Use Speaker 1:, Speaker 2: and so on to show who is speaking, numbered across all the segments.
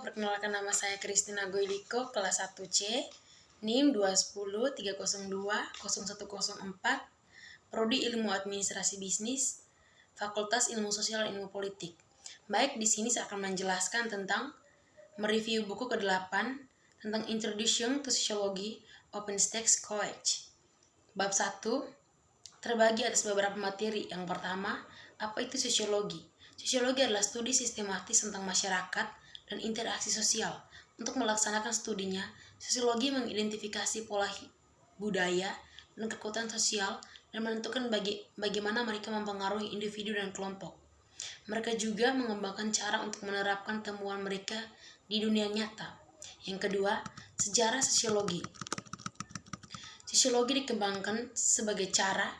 Speaker 1: perkenalkan nama saya Christina Goiliko, kelas 1C, NIM 21030201004, Prodi Ilmu Administrasi Bisnis, Fakultas Ilmu Sosial dan Ilmu Politik. Baik, di sini saya akan menjelaskan tentang mereview buku ke-8 tentang Introduction to Sociology OpenStax College. Bab 1 terbagi atas beberapa materi. Yang pertama, apa itu sosiologi? Sosiologi adalah studi sistematis tentang masyarakat dan interaksi sosial. Untuk melaksanakan studinya, sosiologi mengidentifikasi pola budaya dan kekuatan sosial dan menentukan bagaimana mereka mempengaruhi individu dan kelompok. Mereka juga mengembangkan cara untuk menerapkan temuan mereka di dunia nyata. Yang kedua, sejarah sosiologi. Sosiologi dikembangkan sebagai cara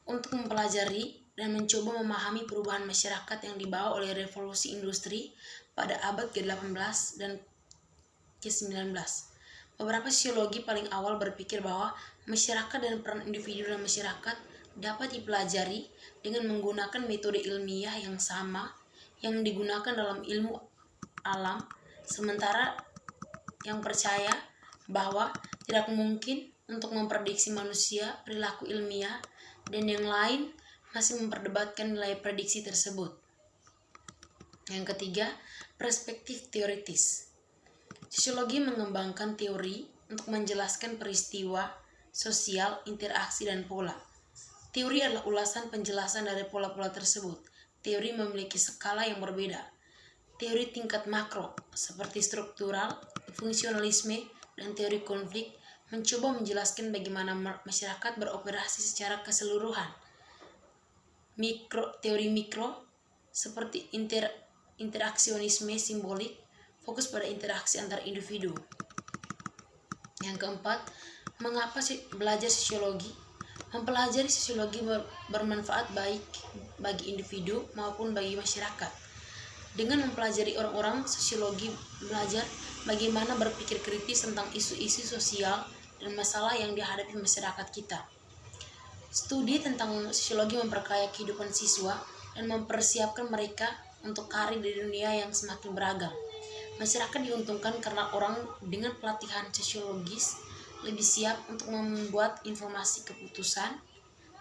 Speaker 1: untuk mempelajari dan mencoba memahami perubahan masyarakat yang dibawa oleh revolusi industri pada abad ke-18 dan ke-19. Beberapa sosiologi paling awal berpikir bahwa masyarakat dan peran individu dalam masyarakat dapat dipelajari dengan menggunakan metode ilmiah yang sama yang digunakan dalam ilmu alam, sementara yang percaya bahwa tidak mungkin untuk memprediksi manusia, perilaku ilmiah, dan yang lain masih memperdebatkan nilai prediksi tersebut. Yang ketiga, perspektif teoritis. Sosiologi mengembangkan teori untuk menjelaskan peristiwa, sosial, interaksi, dan pola. Teori adalah ulasan penjelasan dari pola-pola tersebut. Teori memiliki skala yang berbeda. Teori tingkat makro, seperti struktural, fungsionalisme, dan teori konflik, mencoba menjelaskan bagaimana masyarakat beroperasi secara keseluruhan. Teori mikro, seperti interaksionisme simbolik, fokus pada interaksi antar individu. Yang keempat, mengapa belajar sosiologi? Mempelajari sosiologi bermanfaat baik bagi individu maupun bagi masyarakat. Dengan mempelajari orang-orang, sosiologi belajar bagaimana berpikir kritis tentang isu-isu sosial dan masalah yang dihadapi masyarakat kita. Studi tentang sosiologi memperkaya kehidupan siswa dan mempersiapkan mereka untuk karir di dunia yang semakin beragam. Masyarakat diuntungkan karena orang dengan pelatihan sosiologis lebih siap untuk membuat informasi keputusan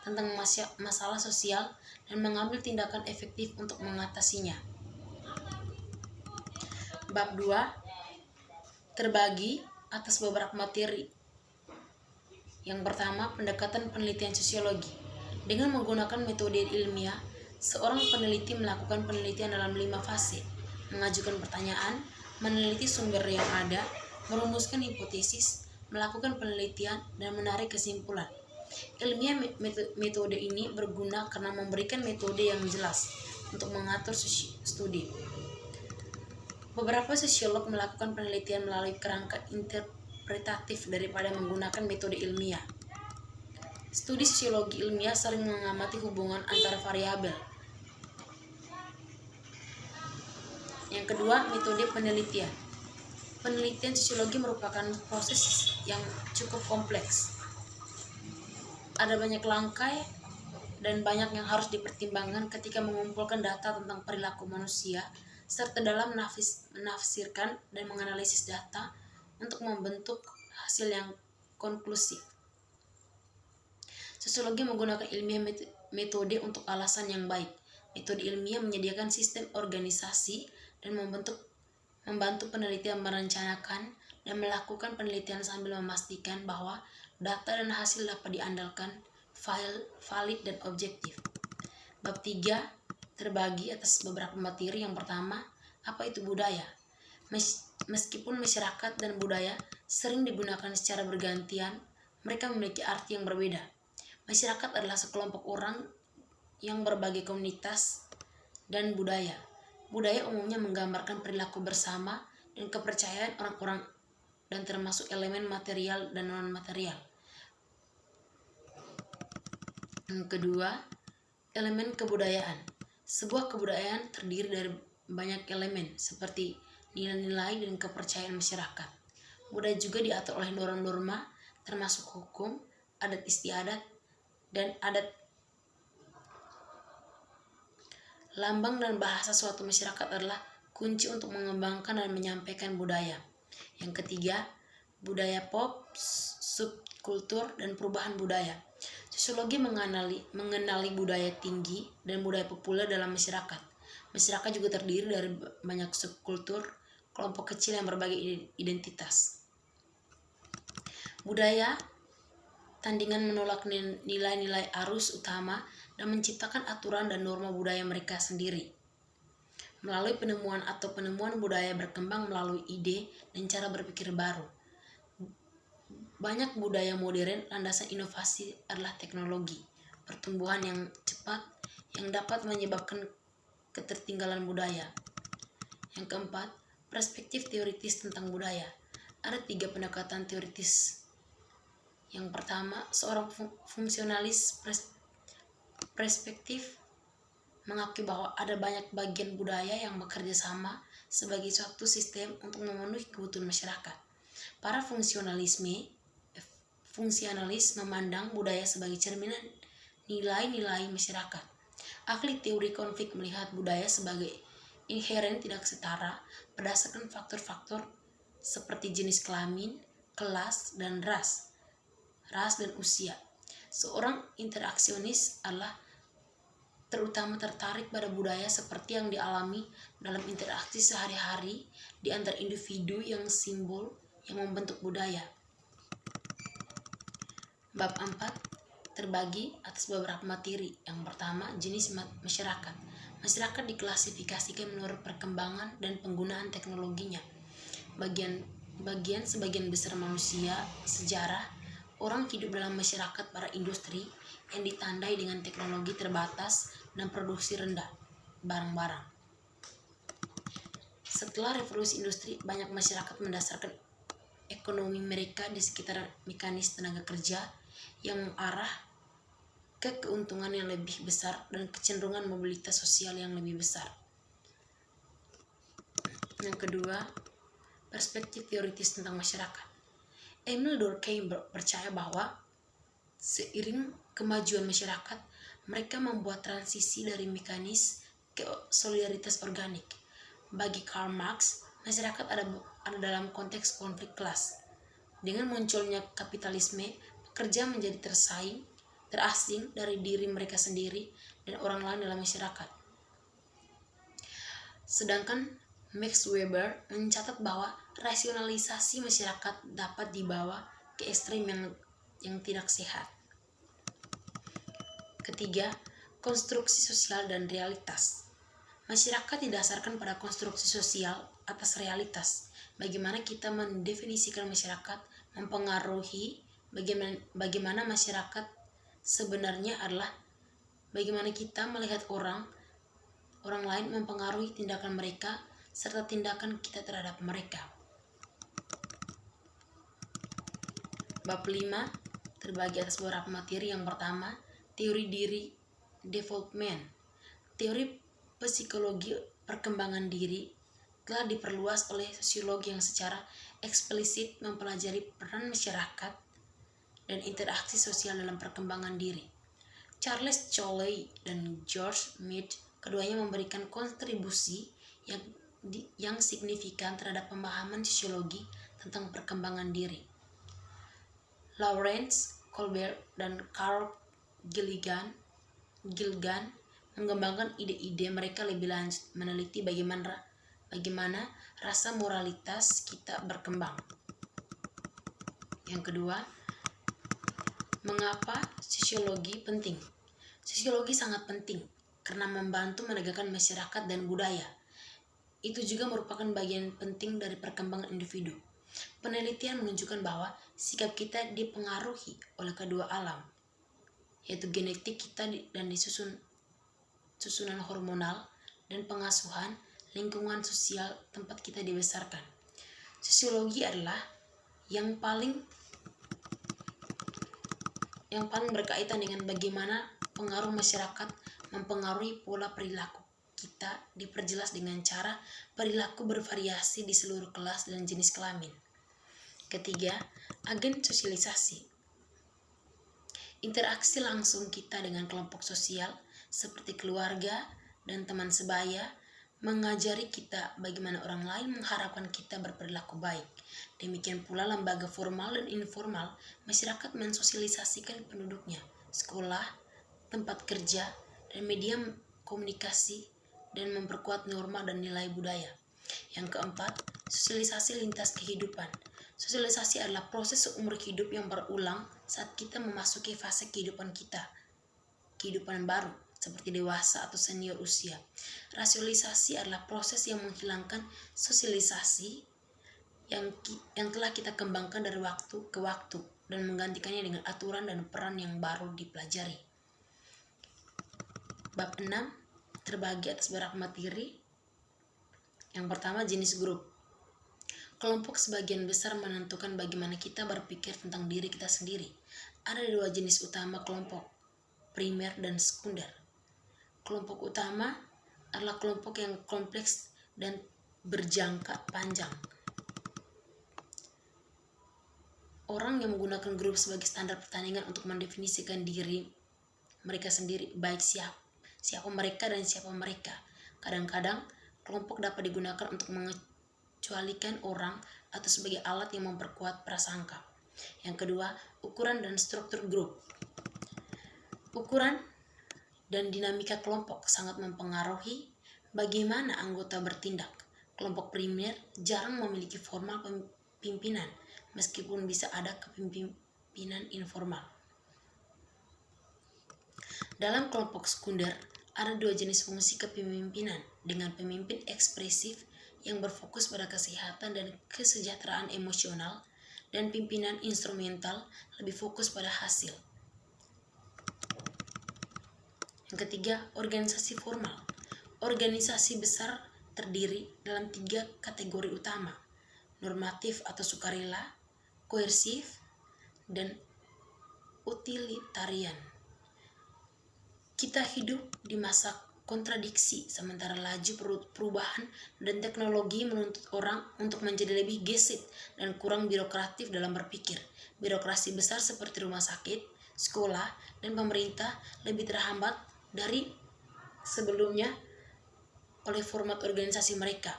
Speaker 1: tentang masalah sosial dan mengambil tindakan efektif untuk mengatasinya. Bab 2 terbagi atas beberapa materi. Yang pertama, pendekatan penelitian sosiologi. Dengan menggunakan metode ilmiah, seorang peneliti melakukan penelitian dalam 5 fase: mengajukan pertanyaan, meneliti sumber yang ada, merumuskan hipotesis, melakukan penelitian, dan menarik kesimpulan. Ilmiah metode ini berguna karena memberikan metode yang jelas untuk mengatur studi. Beberapa sosiolog melakukan penelitian melalui kerangka interpretatif daripada menggunakan metode ilmiah. Studi sosiologi ilmiah sering mengamati hubungan antar variabel. Yang kedua, metode penelitian. Penelitian sosiologi merupakan proses yang cukup kompleks. Ada banyak langkah dan banyak yang harus dipertimbangkan ketika mengumpulkan data tentang perilaku manusia, serta dalam menafsirkan dan menganalisis data untuk membentuk hasil yang konklusif. Sosiologi menggunakan ilmiah metode untuk alasan yang baik. Metode ilmiah menyediakan sistem organisasi dan membantu penelitian merencanakan dan melakukan penelitian sambil memastikan bahwa data dan hasil dapat diandalkan, valid, dan objektif. Bab 3 terbagi atas beberapa materi. Yang pertama, apa itu budaya? Meskipun masyarakat dan budaya sering digunakan secara bergantian, mereka memiliki arti yang berbeda. Masyarakat adalah sekelompok orang yang berbagai komunitas dan budaya. Budaya umumnya menggambarkan perilaku bersama dan kepercayaan orang-orang dan termasuk elemen material dan non-material. Yang kedua, elemen kebudayaan. Sebuah kebudayaan terdiri dari banyak elemen seperti nilai-nilai dan kepercayaan masyarakat. Budaya juga diatur oleh norma-norma termasuk hukum, adat istiadat, dan adat. Lambang dan bahasa suatu masyarakat adalah kunci untuk mengembangkan dan menyampaikan budaya. Yang ketiga, budaya pop, subkultur, dan perubahan budaya. Sosiologi mengenali budaya tinggi dan budaya populer dalam masyarakat. Masyarakat juga terdiri dari banyak subkultur, kelompok kecil yang berbagai identitas. Budaya tandingan menolak nilai-nilai arus utama dan menciptakan aturan dan norma budaya mereka sendiri. Melalui penemuan budaya berkembang melalui ide dan cara berpikir baru. Banyak budaya modern, landasan inovasi adalah teknologi, pertumbuhan yang cepat yang dapat menyebabkan ketertinggalan budaya. Yang keempat, perspektif teoritis tentang budaya. Ada 3 pendekatan teoritis. Yang pertama, seorang fungsionalis perspektif mengakui bahwa ada banyak bagian budaya yang bekerja sama sebagai suatu sistem untuk memenuhi kebutuhan masyarakat. Para fungsionalis memandang budaya sebagai cerminan nilai-nilai masyarakat. Ahli teori konflik melihat budaya sebagai inheren tidak setara berdasarkan faktor-faktor seperti jenis kelamin, kelas, dan ras dan usia. Seorang interaksionis adalah terutama tertarik pada budaya seperti yang dialami dalam interaksi sehari-hari di antara individu yang simbol yang membentuk budaya. Bab 4 terbagi atas beberapa materi. Yang pertama, jenis masyarakat. Masyarakat diklasifikasikan menurut perkembangan dan penggunaan teknologinya. Sebagian besar manusia, sejarah, orang hidup dalam masyarakat para industri yang ditandai dengan teknologi terbatas dan produksi rendah barang-barang. Setelah revolusi industri, banyak masyarakat mendasarkan ekonomi mereka di sekitar mekanis tenaga kerja yang mengarah ke keuntungan yang lebih besar dan kecenderungan mobilitas sosial yang lebih besar. Yang kedua, perspektif teoritis tentang masyarakat. Emile Durkheim percaya bahwa seiring kemajuan masyarakat, mereka membuat transisi dari mekanis ke solidaritas organik. Bagi Karl Marx, masyarakat ada dalam konteks konflik kelas. Dengan munculnya kapitalisme, pekerja menjadi terasing dari diri mereka sendiri dan orang lain dalam masyarakat. Sedangkan Max Weber mencatat bahwa rasionalisasi masyarakat dapat dibawa ke ekstrem yang tidak sehat. Ketiga, konstruksi sosial dan realitas. Masyarakat didasarkan pada konstruksi sosial atas realitas. Bagaimana kita mendefinisikan masyarakat mempengaruhi bagaimana masyarakat sebenarnya adalah bagaimana kita melihat orang lain mempengaruhi tindakan mereka serta tindakan kita terhadap mereka. Bab 5 terbagi atas beberapa materi. Yang pertama, teori diri development. Teori psikologi perkembangan diri telah diperluas oleh sosiologi yang secara eksplisit mempelajari peran masyarakat dan interaksi sosial dalam perkembangan diri. Charles Coley dan George Mead keduanya memberikan kontribusi yang signifikan terhadap pemahaman sosiologi tentang perkembangan diri. Lawrence Kohlberg dan Carl Gilligan mengembangkan ide-ide mereka lebih lanjut, meneliti bagaimana rasa moralitas kita berkembang. Yang kedua, mengapa sosiologi penting? Sosiologi sangat penting karena membantu menegakkan masyarakat dan budaya. Itu juga merupakan bagian penting dari perkembangan individu. Penelitian menunjukkan bahwa sikap kita dipengaruhi oleh kedua alam, yaitu genetik kita dan susunan hormonal dan pengasuhan lingkungan sosial tempat kita dibesarkan. Sosiologi adalah yang paling berkaitan dengan bagaimana pengaruh masyarakat mempengaruhi pola perilaku kita, diperjelas dengan cara perilaku bervariasi di seluruh kelas dan jenis kelamin. Ketiga, agen sosialisasi. Interaksi langsung kita dengan kelompok sosial seperti keluarga dan teman sebaya mengajari kita bagaimana orang lain mengharapkan kita berperilaku baik. Demikian pula lembaga formal dan informal, masyarakat mensosialisasikan penduduknya, sekolah, tempat kerja, dan media komunikasi, dan memperkuat norma dan nilai budaya. Yang keempat, sosialisasi lintas kehidupan. Sosialisasi adalah proses seumur hidup yang berulang saat kita memasuki fase kehidupan baru, seperti dewasa atau senior usia. Rasionalisasi adalah proses yang menghilangkan sosialisasi yang telah kita kembangkan dari waktu ke waktu dan menggantikannya dengan aturan dan peran yang baru dipelajari. Bab 6 terbagi atas beberapa materi. Yang pertama, jenis grup. Kelompok sebagian besar menentukan bagaimana kita berpikir tentang diri kita sendiri. Ada dua jenis utama kelompok, primer dan sekunder. Kelompok utama adalah kelompok yang kompleks dan berjangka panjang. Orang yang menggunakan grup sebagai standar pertandingan untuk mendefinisikan diri mereka sendiri, baik siapa mereka dan siapa mereka. Kadang-kadang kelompok dapat digunakan untuk mengecualikan orang atau sebagai alat yang memperkuat prasangka. Yang kedua, ukuran dan struktur grup. Ukuran dan dinamika kelompok sangat mempengaruhi bagaimana anggota bertindak. Kelompok primer jarang memiliki formal pimpinan, meskipun bisa ada kepemimpinan informal. Dalam kelompok sekunder, ada dua jenis fungsi kepemimpinan, dengan pemimpin ekspresif yang berfokus pada kesehatan dan kesejahteraan emosional, dan pimpinan instrumental lebih fokus pada hasil. Yang ketiga, organisasi formal. Organisasi besar terdiri dalam 3 kategori utama: normatif atau sukarela, koersif, dan utilitarian. Kita hidup di masa kontradiksi, sementara laju perubahan dan teknologi menuntut orang untuk menjadi lebih gesit dan kurang birokratif dalam berpikir. Birokrasi besar seperti rumah sakit, sekolah, dan pemerintah lebih terhambat dari sebelumnya oleh format organisasi mereka.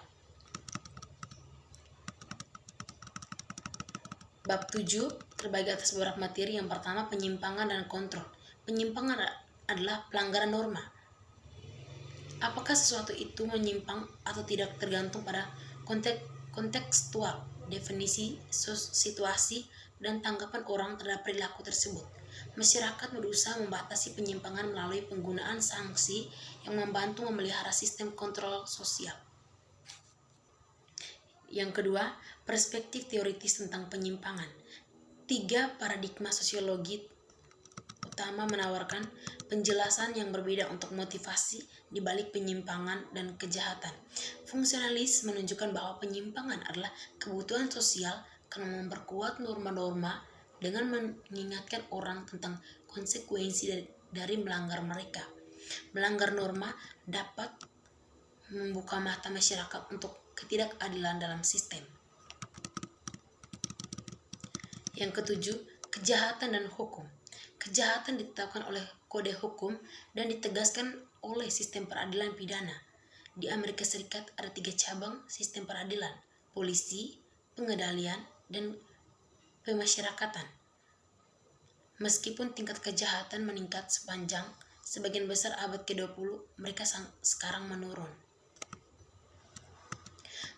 Speaker 1: Bab 7 terbagi atas beberapa materi. Yang pertama, penyimpangan dan kontrol. Penyimpangan adalah pelanggaran norma. Apakah sesuatu itu menyimpang atau tidak tergantung pada kontekstual, definisi, situasi, dan tanggapan orang terhadap perilaku tersebut. Masyarakat berusaha membatasi penyimpangan melalui penggunaan sanksi yang membantu memelihara sistem kontrol sosial. Yang kedua, perspektif teoritis tentang penyimpangan. 3 paradigma sosiologi utama menawarkan penjelasan yang berbeda untuk motivasi di balik penyimpangan dan kejahatan. Fungsionalis menunjukkan bahwa penyimpangan adalah kebutuhan sosial karena memperkuat norma-norma dengan mengingatkan orang tentang konsekuensi dari melanggar mereka. Melanggar norma dapat membuka mata masyarakat untuk ketidakadilan dalam sistem. Yang ketujuh, kejahatan dan hukum. Kejahatan ditetapkan oleh kode hukum dan ditegaskan oleh sistem peradilan pidana. Di Amerika Serikat ada 3 cabang sistem peradilan: polisi, pengendalian, dan pemasyarakatan. Meskipun tingkat kejahatan meningkat sepanjang sebagian besar abad ke-20, mereka sekarang menurun.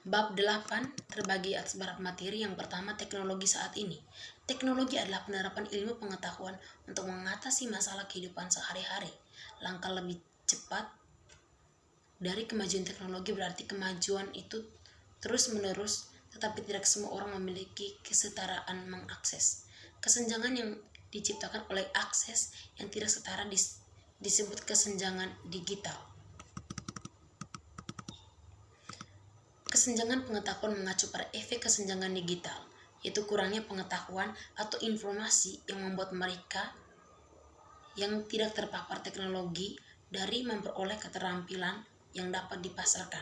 Speaker 1: Bab 8 terbagi atas beberapa materi. Yang pertama, teknologi saat ini. Teknologi adalah penerapan ilmu pengetahuan untuk mengatasi masalah kehidupan sehari-hari. Langkah lebih cepat dari kemajuan teknologi berarti kemajuan itu terus-menerus, tetapi tidak semua orang memiliki kesetaraan mengakses. Kesenjangan yang diciptakan oleh akses yang tidak setara disebut kesenjangan digital. Kesenjangan pengetahuan mengacu pada efek kesenjangan digital, yaitu kurangnya pengetahuan atau informasi yang membuat mereka yang tidak terpapar teknologi dari memperoleh keterampilan yang dapat dipasarkan.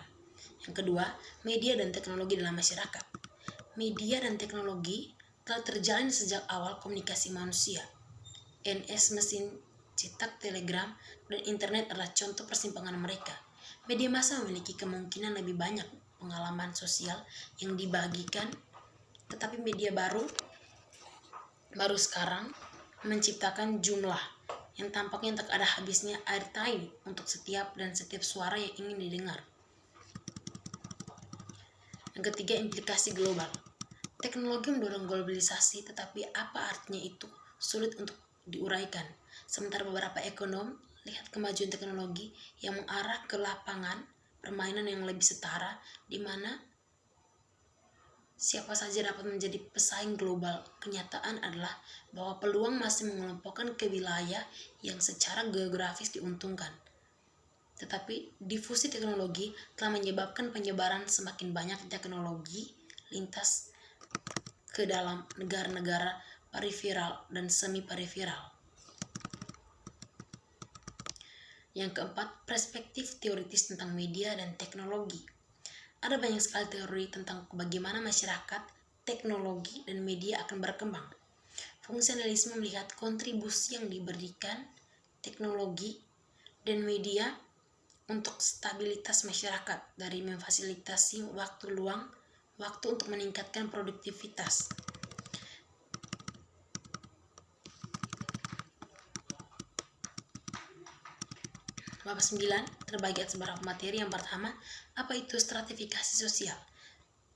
Speaker 1: Yang kedua, media dan teknologi dalam masyarakat. Media dan teknologi telah terjalin sejak awal komunikasi manusia. NS, mesin cetak, telegram, dan internet adalah contoh persimpangan mereka. Media massa memiliki kemungkinan lebih banyak pengalaman sosial yang dibagikan, tetapi media baru sekarang menciptakan jumlah yang tampaknya tak ada habisnya airtime untuk setiap suara yang ingin didengar. Yang ketiga, implikasi global. Teknologi mendorong globalisasi, tetapi apa artinya itu sulit untuk diuraikan. Sementara beberapa ekonom lihat kemajuan teknologi yang mengarah ke lapangan permainan yang lebih setara, di mana siapa saja dapat menjadi pesaing global. Kenyataan adalah bahwa peluang masih mengelompokkan ke wilayah yang secara geografis diuntungkan. Tetapi difusi teknologi telah menyebabkan penyebaran semakin banyak teknologi lintas ke dalam negara-negara periferal dan semi-periferal. Yang keempat, perspektif teoritis tentang media dan teknologi. Ada banyak sekali teori tentang bagaimana masyarakat, teknologi, dan media akan berkembang. Fungsionalisme melihat kontribusi yang diberikan teknologi dan media untuk stabilitas masyarakat, dari memfasilitasi waktu luang, waktu untuk meningkatkan produktivitas. Bab 9 terbagi atas beberapa materi. Yang pertama, apa itu stratifikasi sosial?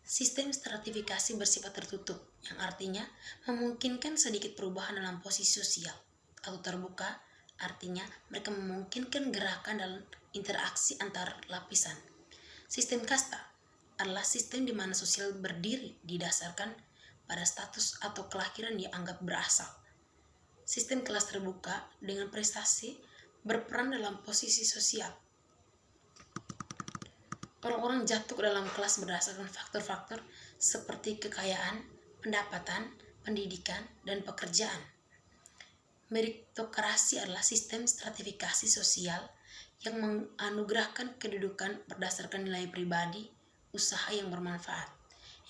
Speaker 1: Sistem stratifikasi bersifat tertutup, yang artinya memungkinkan sedikit perubahan dalam posisi sosial, atau terbuka, artinya mereka memungkinkan gerakan dalam interaksi antar lapisan. Sistem kasta adalah sistem di mana sosial berdiri didasarkan pada status atau kelahiran dianggap berasal. Sistem kelas terbuka dengan prestasi berperan dalam posisi sosial. Orang-orang jatuh ke dalam kelas berdasarkan faktor-faktor seperti kekayaan, pendapatan, pendidikan, dan pekerjaan. Meritokrasi adalah sistem stratifikasi sosial yang menganugerahkan kedudukan berdasarkan nilai pribadi, usaha yang bermanfaat.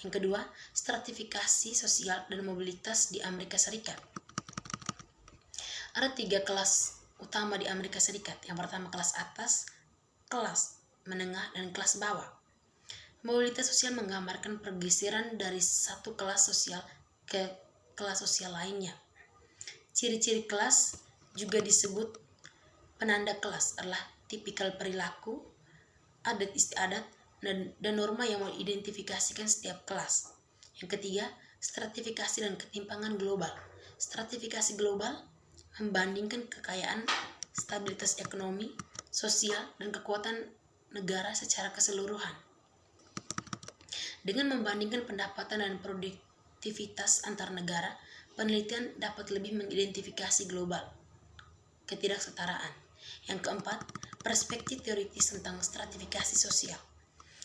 Speaker 1: Yang kedua, stratifikasi sosial dan mobilitas di Amerika Serikat. Ada 3 kelas utama di Amerika Serikat. Yang pertama, kelas atas, kelas menengah, dan kelas bawah. Mobilitas sosial menggambarkan pergeseran dari satu kelas sosial ke kelas sosial lainnya. Ciri-ciri kelas juga disebut penanda kelas adalah tipikal perilaku, adat istiadat, dan norma yang mengidentifikasikan setiap kelas. Yang ketiga, stratifikasi dan ketimpangan global. Stratifikasi global membandingkan kekayaan, stabilitas ekonomi, sosial, dan kekuatan negara secara keseluruhan. Dengan membandingkan pendapatan dan produktivitas antar negara, penelitian dapat lebih mengidentifikasi global ketidaksetaraan. Yang keempat, perspektif teoritis tentang stratifikasi sosial.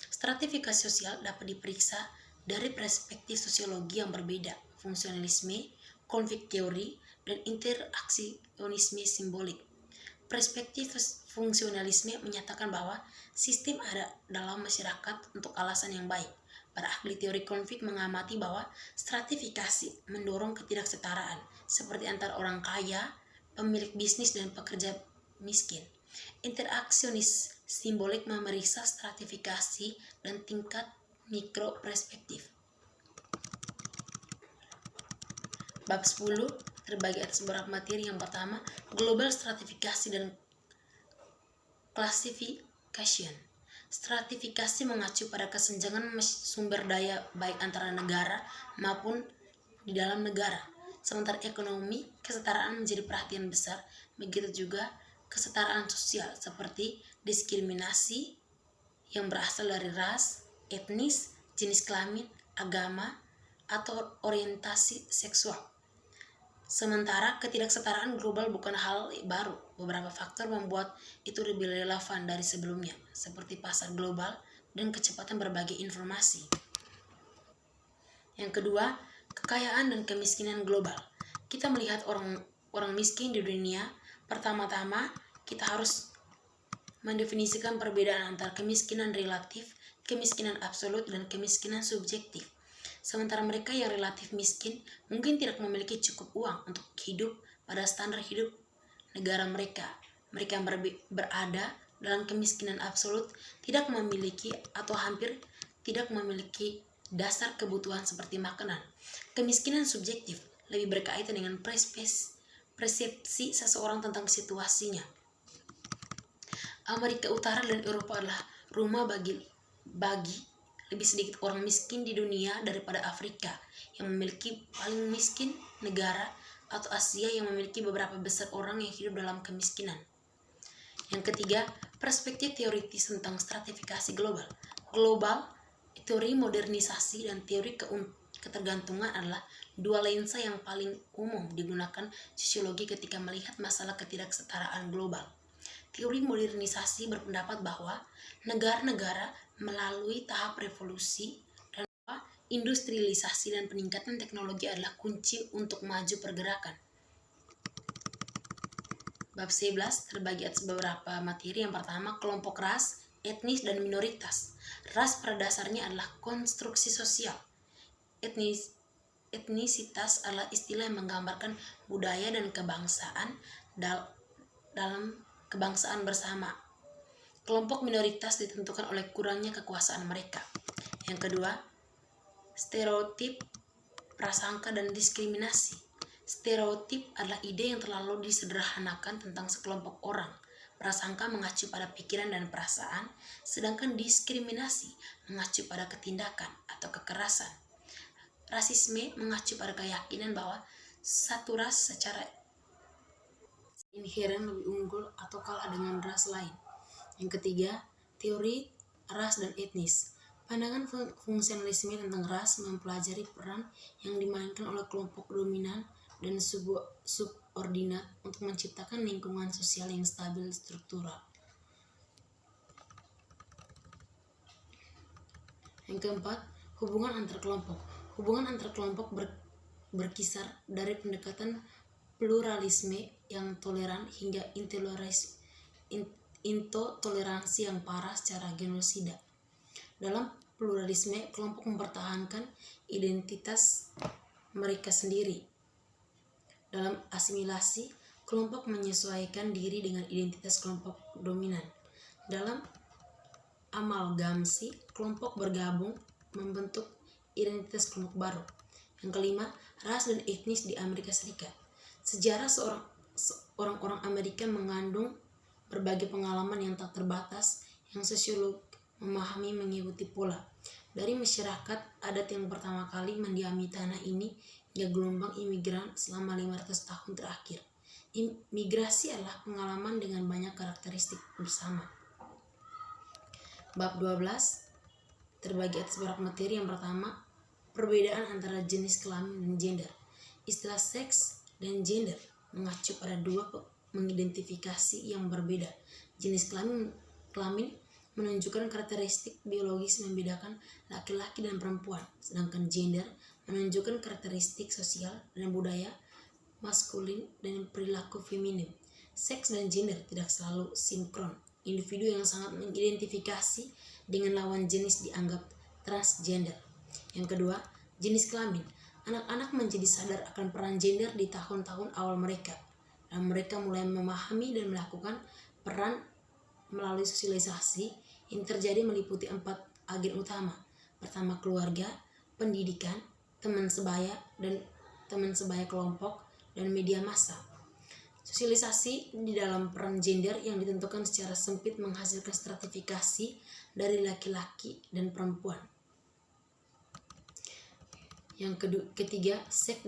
Speaker 1: Stratifikasi sosial dapat diperiksa dari perspektif sosiologi yang berbeda, fungsionalisme, konflik teori, dan interaksionisme simbolik. Perspektif fungsionalisme menyatakan bahwa sistem ada dalam masyarakat untuk alasan yang baik. Para ahli teori konflik mengamati bahwa stratifikasi mendorong ketidaksetaraan, seperti antara orang kaya, pemilik bisnis, dan pekerja miskin. Interaksionis simbolik memeriksa stratifikasi dan tingkat mikro perspektif. Bab 10 terbagi atas beberapa materi. Yang pertama, global stratifikasi dan classification. Stratifikasi mengacu pada kesenjangan sumber daya baik antara negara maupun di dalam negara. Sementara ekonomi, kesetaraan menjadi perhatian besar, begitu juga kesetaraan sosial seperti diskriminasi yang berasal dari ras, etnis, jenis kelamin, agama, atau orientasi seksual. Sementara ketidaksetaraan global bukan hal baru. Beberapa faktor membuat itu lebih relevan dari sebelumnya, seperti pasar global dan kecepatan berbagi informasi. Yang kedua, kekayaan dan kemiskinan global. Kita melihat orang miskin di dunia. Pertama-tama, kita harus mendefinisikan perbedaan antara kemiskinan relatif, kemiskinan absolut, dan kemiskinan subjektif. Sementara mereka yang relatif miskin mungkin tidak memiliki cukup uang untuk hidup pada standar hidup negara mereka. Mereka yang berada dalam kemiskinan absolut tidak memiliki atau hampir tidak memiliki dasar kebutuhan seperti makanan. Kemiskinan subjektif lebih berkaitan dengan persepsi seseorang tentang situasinya. Amerika Utara dan Eropa adalah rumah bagi lebih sedikit orang miskin di dunia daripada Afrika yang memiliki paling miskin negara, atau Asia yang memiliki beberapa besar orang yang hidup dalam kemiskinan. Yang ketiga, perspektif teoritis tentang stratifikasi global. Teori modernisasi dan teori ketergantungan adalah dua lensa yang paling umum digunakan sosiologi ketika melihat masalah ketidaksetaraan global. Teori modernisasi berpendapat bahwa negara-negara melalui tahap revolusi dan industrialisasi dan peningkatan teknologi adalah kunci untuk maju pergerakan. Bab 11 terbagi atas beberapa materi. Yang pertama, kelompok ras, etnis, dan minoritas. Ras pada dasarnya adalah konstruksi sosial. Etnisitas adalah istilah yang menggambarkan budaya dan kebangsaan dalam kebangsaan bersama. Kelompok minoritas ditentukan oleh kurangnya kekuasaan mereka. Yang kedua, stereotip, prasangka, dan diskriminasi. Stereotip adalah ide yang terlalu disederhanakan tentang sekelompok orang. Prasangka mengacu pada pikiran dan perasaan, sedangkan diskriminasi mengacu pada ketindakan atau kekerasan. Rasisme mengacu pada keyakinan bahwa satu ras secara inheren lebih unggul atau kalah dengan ras lain. Yang ketiga, teori ras dan etnis. Pandangan fungsionalisme tentang ras mempelajari peran yang dimainkan oleh kelompok dominan dan subordinat untuk menciptakan lingkungan sosial yang stabil struktural. Yang keempat, hubungan antar kelompok. Hubungan antar kelompok berkisar dari pendekatan pluralisme yang toleran hingga intoleransi yang parah secara genosida. Dalam pluralisme, kelompok mempertahankan identitas mereka sendiri. Dalam asimilasi, kelompok menyesuaikan diri dengan identitas kelompok dominan. Dalam amalgamsi, kelompok bergabung membentuk identitas kelompok baru. Yang kelima, ras dan etnis di Amerika Serikat. Sejarah orang-orang Amerika mengandung berbagai pengalaman yang tak terbatas yang sosiolog memahami mengikuti pola. Dari masyarakat adat yang pertama kali mendiami tanah ini hingga gelombang imigran selama 500 tahun terakhir. Migrasi adalah pengalaman dengan banyak karakteristik bersama. Bab 12 terbagi atas beberapa materi. Yang pertama, perbedaan antara jenis kelamin dan gender. Istilah seks dan gender mengacu pada dua mengidentifikasi yang berbeda. Jenis kelamin menunjukkan karakteristik biologis membedakan laki-laki dan perempuan, sedangkan gender menunjukkan karakteristik sosial dan budaya maskulin dan perilaku feminin. Seks dan gender tidak selalu sinkron. Individu yang sangat mengidentifikasi dengan lawan jenis dianggap transgender. Yang kedua, jenis kelamin. Anak-anak menjadi sadar akan peran gender di tahun-tahun awal mereka, dan mereka mulai memahami dan melakukan peran melalui sosialisasi yang terjadi meliputi 4 agen utama. Pertama, keluarga, pendidikan, teman sebaya kelompok, dan media massa. Sosialisasi di dalam peran gender yang ditentukan secara sempit menghasilkan stratifikasi dari laki-laki dan perempuan. Yang ketiga, seks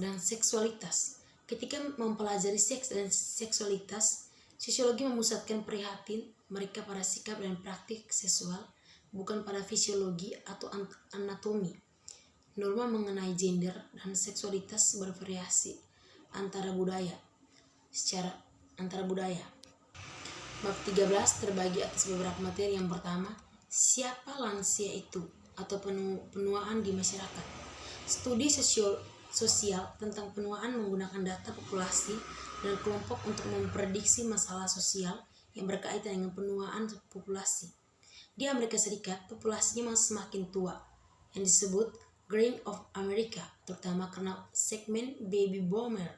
Speaker 1: dan seksualitas. Ketika mempelajari seks dan seksualitas, sosiologi memusatkan prihatin mereka pada sikap dan praktik seksual, bukan pada fisiologi atau anatomi. Norma mengenai gender dan seksualitas bervariasi antara budaya. Bab 13 terbagi atas beberapa materi. Yang pertama, siapa lansia itu atau penuaan di masyarakat. Studi sosial tentang penuaan menggunakan data populasi dan kelompok untuk memprediksi masalah sosial yang berkaitan dengan penuaan populasi. Di Amerika Serikat, populasinya semakin tua, yang disebut Graying of America, terutama karena segmen baby boomer.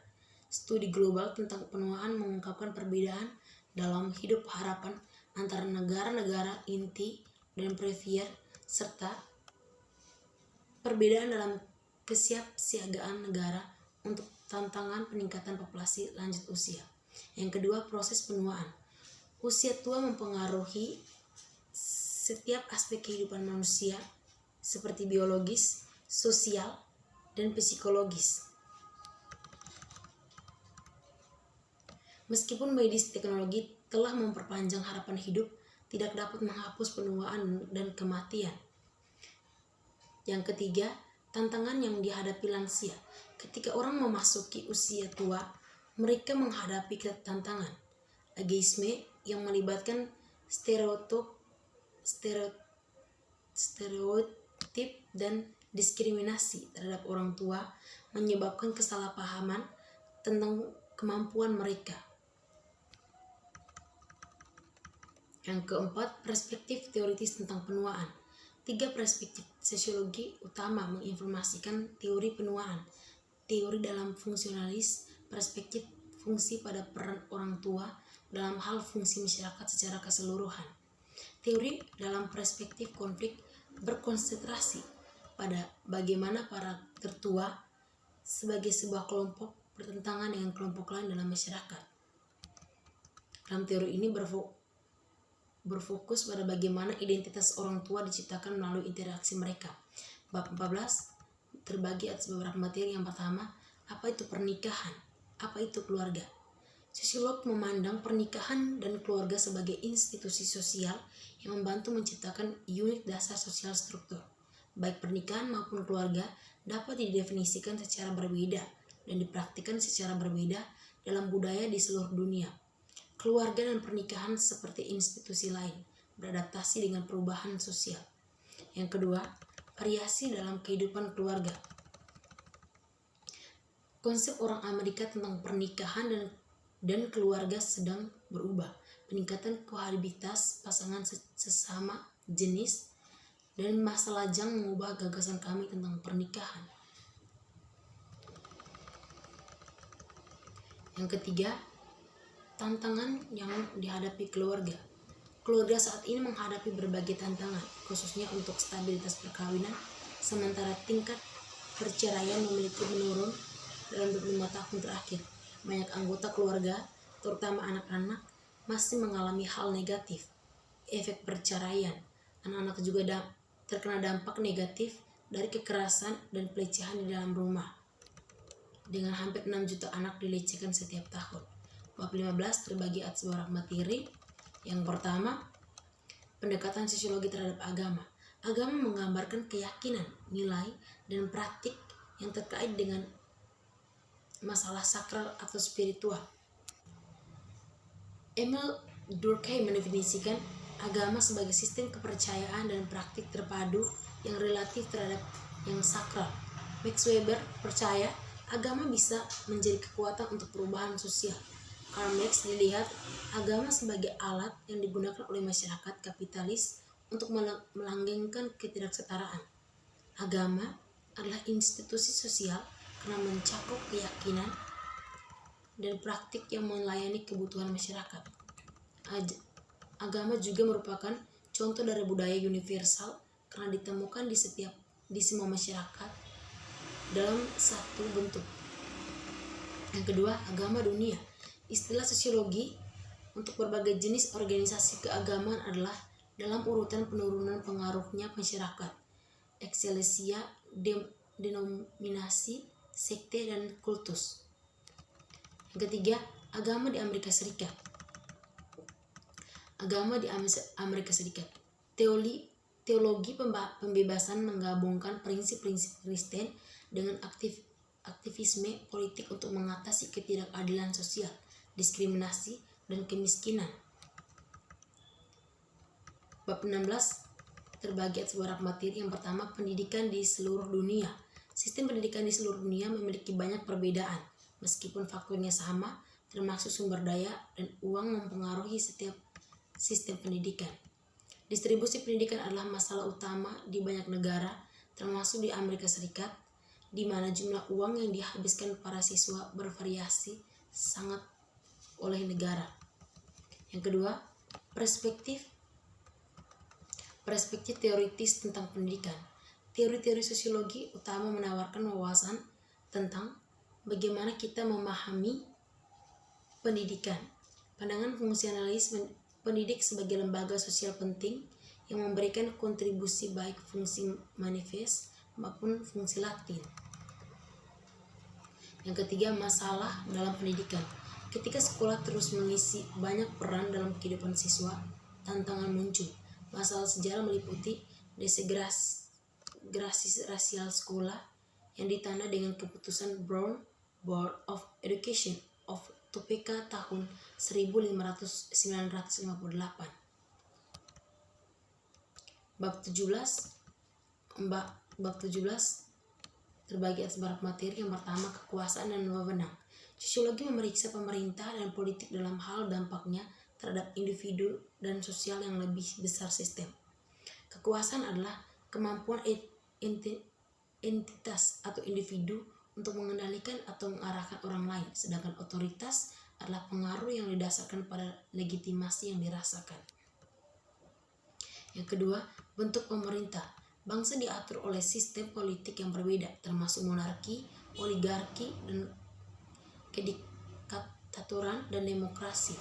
Speaker 1: Studi global tentang penuaan mengungkapkan perbedaan dalam hidup harapan antara negara-negara inti dan perifer, serta perbedaan dalam kesiapsiagaan negara untuk tantangan peningkatan populasi lanjut usia. Yang kedua, proses penuaan. Usia tua mempengaruhi setiap aspek kehidupan manusia seperti biologis, sosial, dan psikologis. Meskipun medis teknologi telah memperpanjang harapan hidup, tidak dapat menghapus penuaan dan kematian. Yang ketiga, tantangan yang dihadapi lansia. Ketika orang memasuki usia tua, mereka menghadapi tantangan ageisme yang melibatkan stereotip dan diskriminasi terhadap orang tua, menyebabkan kesalahpahaman tentang kemampuan mereka. Yang keempat, perspektif teoritis tentang penuaan. 3 perspektif sosiologi utama menginformasikan teori penuaan. Teori dalam fungsionalis, perspektif fungsi pada peran orang tua dalam hal fungsi masyarakat secara keseluruhan. Teori dalam perspektif konflik berkonsentrasi pada bagaimana para tertua sebagai sebuah kelompok bertentangan dengan kelompok lain dalam masyarakat. Dalam teori ini berfokus pada bagaimana identitas orang tua diciptakan melalui interaksi mereka. Bab 14 terbagi atas beberapa materi. Yang pertama, apa itu pernikahan? Apa itu keluarga? Sosiolog memandang pernikahan dan keluarga sebagai institusi sosial yang membantu menciptakan unit dasar sosial struktur. Baik pernikahan maupun keluarga dapat didefinisikan secara berbeda dan dipraktikkan secara berbeda dalam budaya di seluruh dunia. Keluarga dan pernikahan seperti institusi lain beradaptasi dengan perubahan sosial. Yang kedua, variasi dalam kehidupan keluarga. Konsep orang Amerika tentang pernikahan dan keluarga sedang berubah. Peningkatan kohabilitas pasangan sesama jenis dan masa lajang mengubah gagasan kami tentang pernikahan. Yang ketiga, tantangan yang dihadapi keluarga. Keluarga saat ini menghadapi berbagai tantangan, khususnya untuk stabilitas perkawinan, sementara tingkat perceraian memiliki menurun dalam 25 tahun terakhir. Banyak anggota keluarga, terutama anak-anak, masih mengalami hal negatif. Efek perceraian. Anak-anak juga terkena dampak negatif dari kekerasan dan pelecehan di dalam rumah. Dengan hampir 6 juta anak dilecehkan setiap tahun. Bab 15 terbagi atas beberapa materi. Yang pertama, pendekatan sosiologi terhadap agama. Agama menggambarkan keyakinan, nilai, dan praktik yang terkait dengan masalah sakral atau spiritual. Emil Durkheim mendefinisikan agama sebagai sistem kepercayaan dan praktik terpadu yang relatif terhadap yang sakral. Max Weber percaya agama bisa menjadi kekuatan untuk perubahan sosial. Karl Marx dilihat agama sebagai alat yang digunakan oleh masyarakat kapitalis untuk melanggengkan ketidaksetaraan. Agama adalah institusi sosial karena mencakup keyakinan dan praktik yang melayani kebutuhan masyarakat. Agama juga merupakan contoh dari budaya universal karena ditemukan di semua masyarakat dalam satu bentuk. Yang kedua, agama dunia. Istilah sosiologi untuk berbagai jenis organisasi keagamaan adalah dalam urutan penurunan pengaruhnya masyarakat, eklesia, denominasi, sekte, dan kultus. Yang ketiga, agama di Amerika Serikat. Agama di Amerika Serikat. Teologi pembebasan menggabungkan prinsip-prinsip Kristen dengan aktivisme politik untuk mengatasi ketidakadilan sosial, diskriminasi, dan kemiskinan. Bab 16 terbagi atas beberapa materi. Yang pertama, pendidikan di seluruh dunia. Sistem pendidikan di seluruh dunia memiliki banyak perbedaan, meskipun faktornya sama, termasuk sumber daya dan uang mempengaruhi setiap sistem pendidikan. Distribusi pendidikan adalah masalah utama di banyak negara, termasuk di Amerika Serikat, di mana jumlah uang yang dihabiskan para siswa bervariasi sangat oleh negara. Yang kedua, perspektif teoritis tentang pendidikan. Teori-teori sosiologi utama menawarkan wawasan tentang bagaimana kita memahami pendidikan. Pandangan fungsionalis pendidik sebagai lembaga sosial penting yang memberikan kontribusi baik fungsi manifest maupun fungsi latin. Yang ketiga, masalah dalam pendidikan. Ketika sekolah terus mengisi banyak peran dalam kehidupan siswa, tantangan muncul. Masalah sejarah meliputi desegrasi rasial sekolah yang ditanda dengan keputusan Brown Board of Education of Topeka tahun 1958. Bab 17 terbagi atas beberapa materi. Yang pertama, kekuasaan dan wewenang. Sosiologi memeriksa pemerintah dan politik dalam hal dampaknya terhadap individu dan sosial yang lebih besar sistem. Kekuasaan adalah kemampuan entitas atau individu untuk mengendalikan atau mengarahkan orang lain, sedangkan otoritas adalah pengaruh yang didasarkan pada legitimasi yang dirasakan. Yang kedua, bentuk pemerintah. Bangsa diatur oleh sistem politik yang berbeda, termasuk monarki, oligarki, dan kediktaturan dan demokrasi.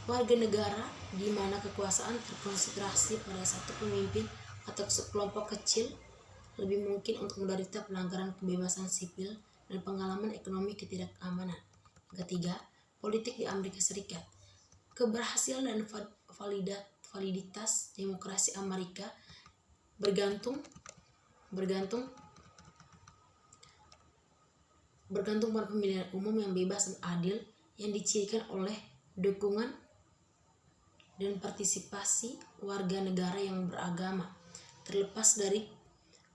Speaker 1: Warga negara di mana kekuasaan terkonsentrasi pada satu pemimpin atau sekelompok kecil lebih mungkin untuk menderita pelanggaran kebebasan sipil dan pengalaman ekonomi ketidakamanan. Ketiga, politik di Amerika Serikat. Keberhasilan dan validitas demokrasi Amerika bergantung pada pemilihan umum yang bebas dan adil yang dicirikan oleh dukungan dan partisipasi warga negara yang beragama. Terlepas dari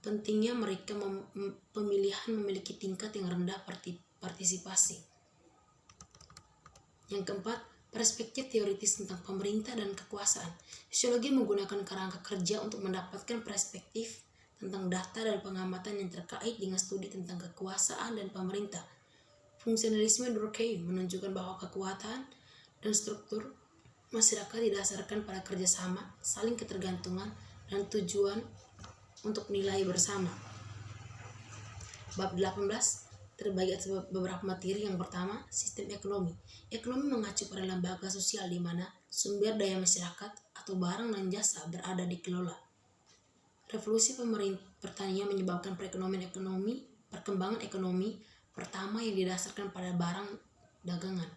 Speaker 1: pentingnya mereka pemilihan memiliki tingkat yang rendah partisipasi. Yang keempat, perspektif teoritis tentang pemerintah dan kekuasaan. Sosiologi menggunakan kerangka kerja untuk mendapatkan perspektif tentang data dan pengamatan yang terkait dengan studi tentang kekuasaan dan pemerintah. Fungsionalisme Durkheim menunjukkan bahwa kekuatan dan struktur masyarakat didasarkan pada kerjasama, saling ketergantungan, dan tujuan untuk nilai bersama. Bab 18 terbagi atas beberapa materi. Yang pertama, sistem ekonomi. Ekonomi mengacu pada lembaga sosial di mana sumber daya masyarakat atau barang dan jasa berada dikelola. Revolusi pertanian menyebabkan perkembangan ekonomi pertama yang didasarkan pada barang dagangan.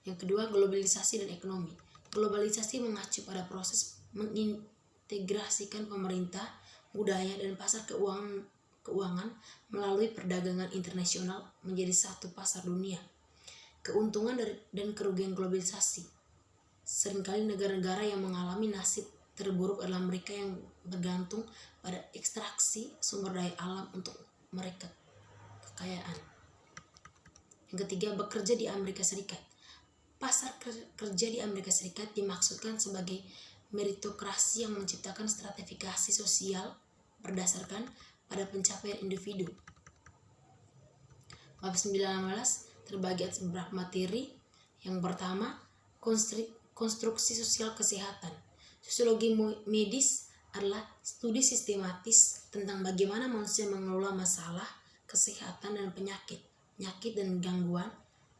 Speaker 1: Yang kedua, globalisasi dan ekonomi. Globalisasi mengacu pada proses mengintegrasikan pemerintah, budaya, dan pasar keuangan melalui perdagangan internasional menjadi satu pasar dunia. Keuntungan dan kerugian globalisasi. Seringkali negara-negara yang mengalami nasib terburuk adalah mereka yang bergantung pada ekstraksi sumber daya alam untuk mereka kekayaan. Yang ketiga, bekerja di Amerika Serikat. Pasar kerja di Amerika Serikat dimaksudkan sebagai meritokrasi yang menciptakan stratifikasi sosial berdasarkan pada pencapaian individu. Bab 19 terbagi atas beberapa materi. Yang pertama, konstruksi sosial kesehatan. Sosiologi medis adalah studi sistematis tentang bagaimana manusia mengelola masalah kesehatan dan penyakit dan gangguan,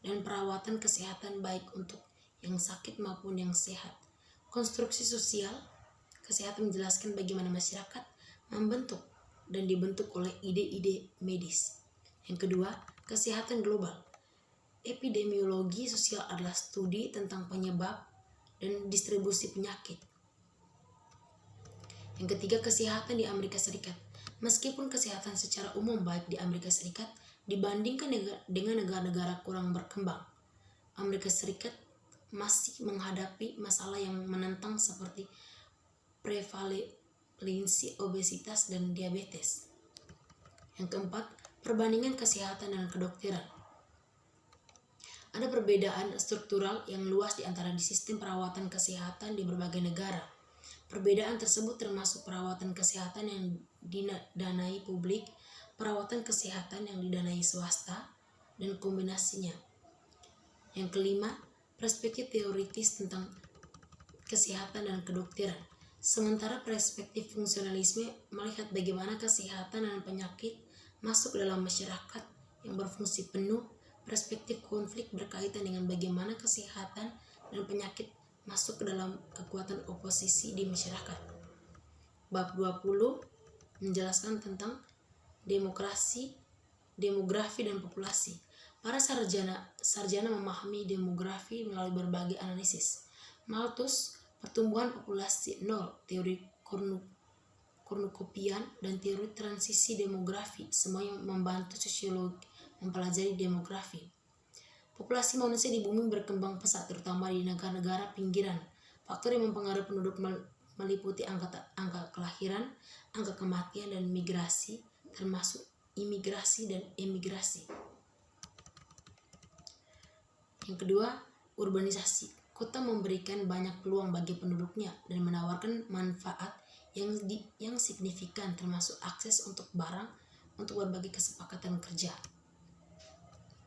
Speaker 1: dan perawatan kesehatan baik untuk yang sakit maupun yang sehat. Konstruksi sosial kesehatan menjelaskan bagaimana masyarakat membentuk dan dibentuk oleh ide-ide medis. Yang kedua, kesehatan global. Epidemiologi sosial adalah studi tentang penyebab dan distribusi penyakit. Yang ketiga, kesehatan di Amerika Serikat. Meskipun kesehatan secara umum baik di Amerika Serikat dibandingkan dengan negara-negara kurang berkembang, Amerika Serikat masih menghadapi masalah yang menentang seperti prevalensi obesitas dan diabetes. Yang keempat, perbandingan kesehatan dan kedokteran. Ada perbedaan struktural yang luas di antara sistem perawatan kesehatan di berbagai negara. Perbedaan tersebut termasuk perawatan kesehatan yang didanai publik, perawatan kesehatan yang didanai swasta, dan kombinasinya. Yang kelima, perspektif teoritis tentang kesehatan dan kedokteran. Sementara perspektif fungsionalisme melihat bagaimana kesehatan dan penyakit masuk dalam masyarakat yang berfungsi penuh, perspektif konflik berkaitan dengan bagaimana kesehatan dan penyakit masuk ke dalam kekuatan oposisi di masyarakat. Bab 20 menjelaskan tentang demografi dan populasi. Para sarjana memahami demografi melalui berbagai analisis. Malthus, pertumbuhan populasi nol, teori kornukopian, dan teori transisi demografi, semuanya membantu sosiologi mempelajari demografi. Populasi manusia di bumi berkembang pesat, terutama di negara-negara pinggiran. Faktor yang mempengaruhi penduduk meliputi angka kelahiran, angka kematian, dan migrasi, termasuk imigrasi dan emigrasi. Yang kedua, urbanisasi. Kota memberikan banyak peluang bagi penduduknya dan menawarkan manfaat yang signifikan, termasuk akses untuk barang untuk berbagai kesepakatan kerja.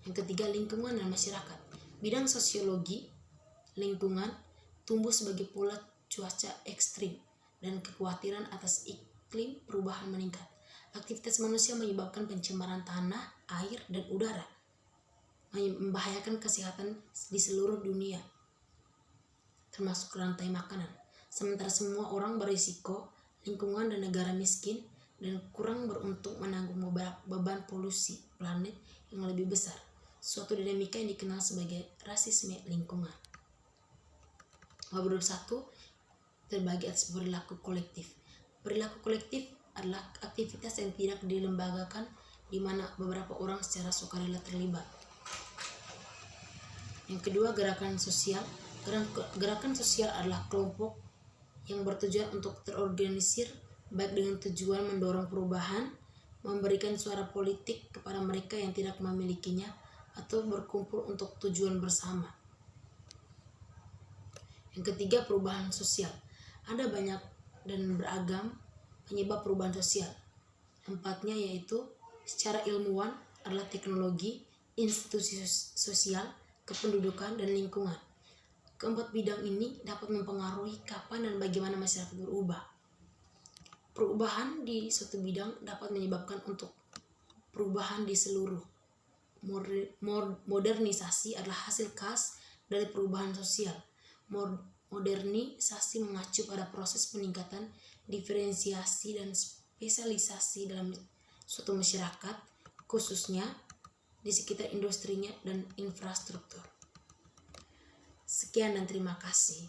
Speaker 1: Yang ketiga, lingkungan dan masyarakat. Bidang sosiologi lingkungan tumbuh sebagai pola cuaca ekstrim dan kekhawatiran atas iklim perubahan meningkat. Aktivitas manusia menyebabkan pencemaran tanah, air, dan udara, membahayakan kesehatan di seluruh dunia, termasuk rantai makanan. Sementara semua orang berisiko, lingkungan dan negara miskin dan kurang beruntung menanggung beban polusi planet yang lebih besar, suatu dinamika yang dikenal sebagai rasisme lingkungan. Bab 21 terbagi atas perilaku kolektif. Perilaku kolektif adalah aktivitas yang tidak dilembagakan di mana beberapa orang secara sukarela terlibat. Yang kedua, gerakan sosial. Gerakan sosial adalah kelompok yang bertujuan untuk terorganisir, baik dengan tujuan mendorong perubahan, memberikan suara politik kepada mereka yang tidak memilikinya, atau berkumpul untuk tujuan bersama. Yang ketiga, perubahan sosial. Ada banyak dan beragam penyebab perubahan sosial. Empatnya yaitu secara ilmuwan adalah teknologi, institusi sosial, kependudukan, dan lingkungan. Keempat bidang ini dapat mempengaruhi kapan dan bagaimana masyarakat berubah. Perubahan di suatu bidang dapat menyebabkan untuk perubahan di seluruh. Modernisasi adalah hasil khas dari perubahan sosial. Modernisasi mengacu pada proses peningkatan diferensiasi dan spesialisasi dalam suatu masyarakat, khususnya di sekitar industrinya dan infrastruktur. Sekian dan terima kasih.